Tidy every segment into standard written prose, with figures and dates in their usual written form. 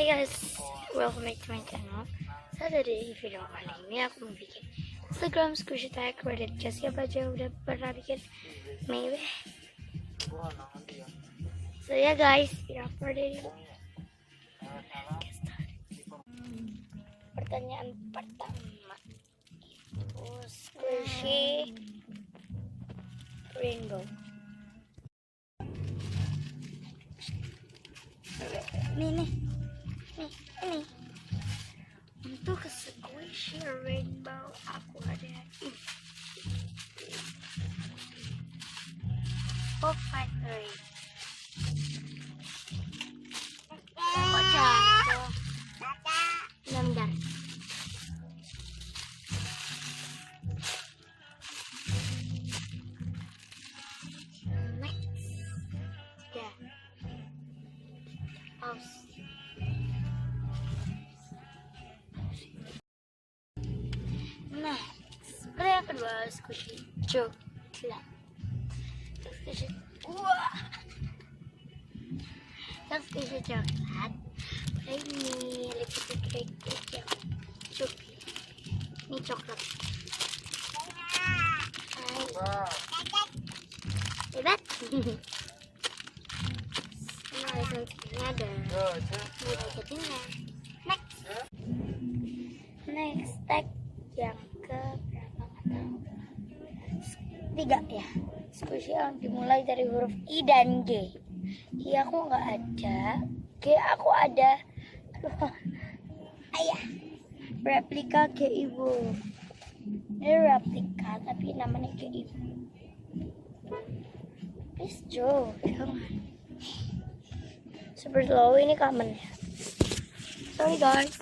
Hai guys, welcome back to my channel. So dari video kali ini aku mau bikin Instagram squishy tag Reddit. Siapa aja udah pernah bikin? Maybe. So ya guys, without further ado, get started. Pertanyaan pertama itu squishy rainbow. Ini untuk squishy rainbow aku ada Pop Factory. Kok jatuh? Bentar. Next. Ya. Pause. Nah, yang kedua squishy coklat. Squishy, wah, yang squishy coklat. Ini lipstick yang coklat. Ini coklat. Hebat. Nah, lisensinya ada. Udah jadinya. Next tag yang ke berapa tiga ya. Squishy yang dimulai dari huruf I dan G. I aku nggak ada, G aku ada. Ayah, replika G ibu. Ini replika tapi namanya G ibu. Please Joe, jangan. Super slow ini common ya. Sorry guys.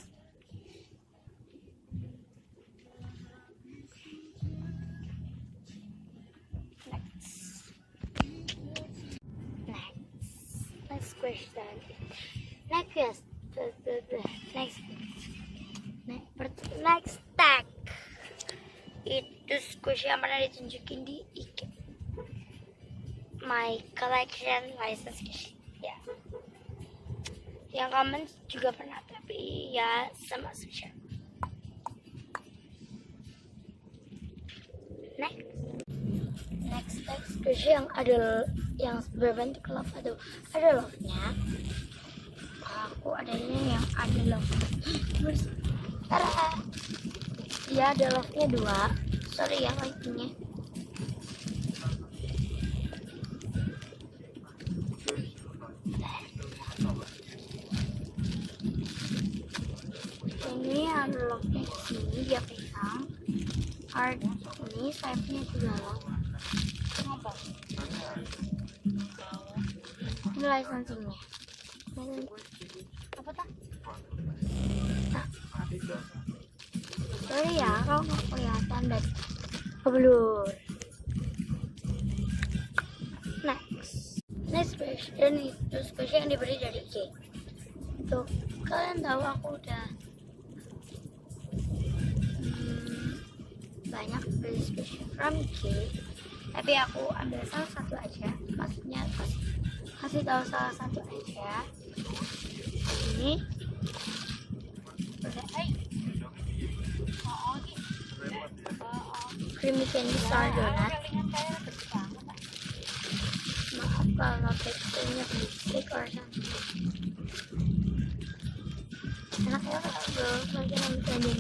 Question. Next tag itu squishy yang pernah ditunjukin di IG. My collection license squishy. Ya. Yang common juga pernah, tapi ya sama saja. Next tag squishy yang ada yang berbentuk love atau ada love-nya. Aku adanya yang ada love. Terus ya ada love-nya 2. Sorry ya lightingnya. Ini ada love-nya di sini, dia pegang. Heart ini sayapnya juga love. Kenapa? Ini licensingnya. Apa tak? Sorry ya kalau nggak kelihatan dan blur. Next question itu question yang diberi dari K. Tuh kalian tahu aku udah banyak beli question from K. Tapi aku ambil salah satu aja. Maksudnya kasih tahu salah satu aja. Ini creamy candy star donut. Maaf kalau teksturnya berisik or something. Enak ya kalau bagian yang candy.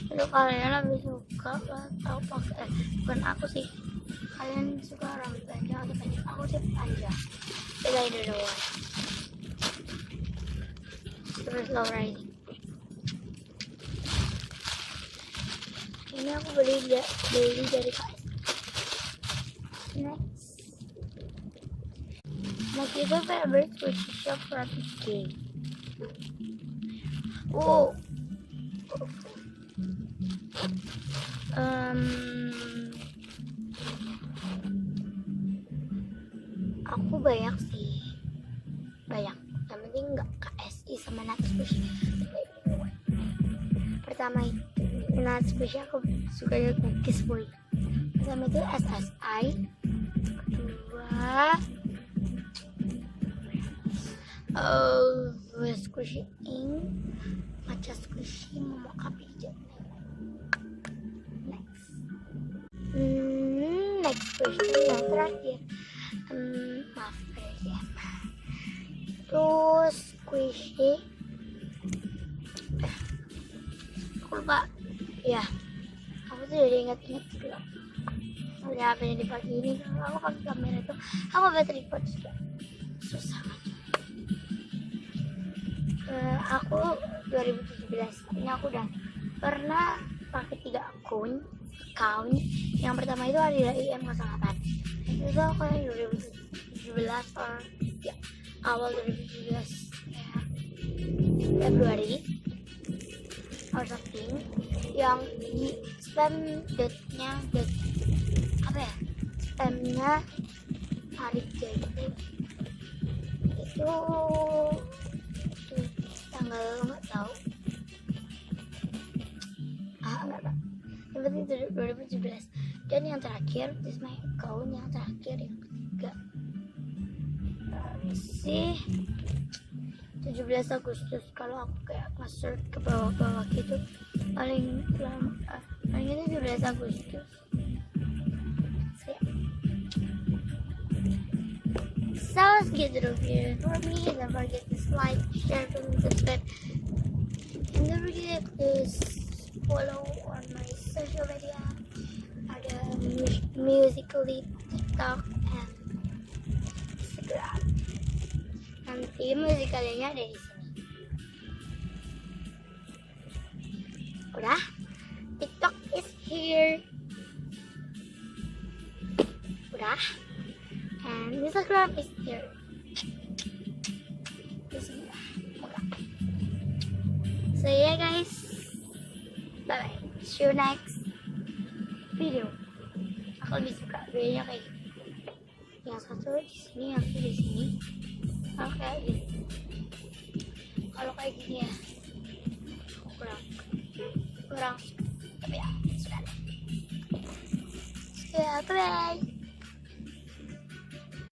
Kalau kalian lebih suka atau pakai bukan aku sih. Kalian suka rambut panjang atau pendek? Aku sih panjang. But I don't know why. Super slow riding. Ini aku beli dari KS. Next itu favorite squishy shop Rapid K. Oh. Aku banyak sih, yang penting nggak KSI sama Natsushi. Pertama itu Natsushi aku suka cookies boy. Pertama itu SSI, kedua squishy ink, matcha squishy, mocha pijat. Next question yang terakhir. Maaf ya. Terus squishy. Aku lupa. Ya, aku tuh jadi ingat-ingat gitu loh. Udah apa di pagi ini kalau aku pakai kamera itu aku buat tripod juga susah. Aku 2017 ini aku udah pernah pakai 3 account. Yang pertama itu adalah IM08. Itu aku yang 2017 or ya awal 2017 ya, Februari or something, yang di spamnya hari jadi itu tanggal nggak tahu, nggak tahu, yang penting itu 2017. Dan yang terakhir this my account yang terakhir yang ketiga sih 17 Agustus. Kalau aku kayak nge-search ke bawah-bawah gitu paling lama paling itu 17 Agustus. So let's get the review. For me, don't forget to like, share, comment, subscribe, and don't forget to follow on my social media. Ada Musical.ly, TikTok, and Instagram. Nanti Musical.ly-nya ada di sini. Udah, TikTok is here. Udah. And Instagram is here. So yeah guys, bye bye. See you next video. Aku lebih suka videonya kayak gini. Yang satu di sini, yang satu di sini. Kalau kayak gini, kalau kayak gini ya, kurang. Tapi ya sudah. Ya, bye bye.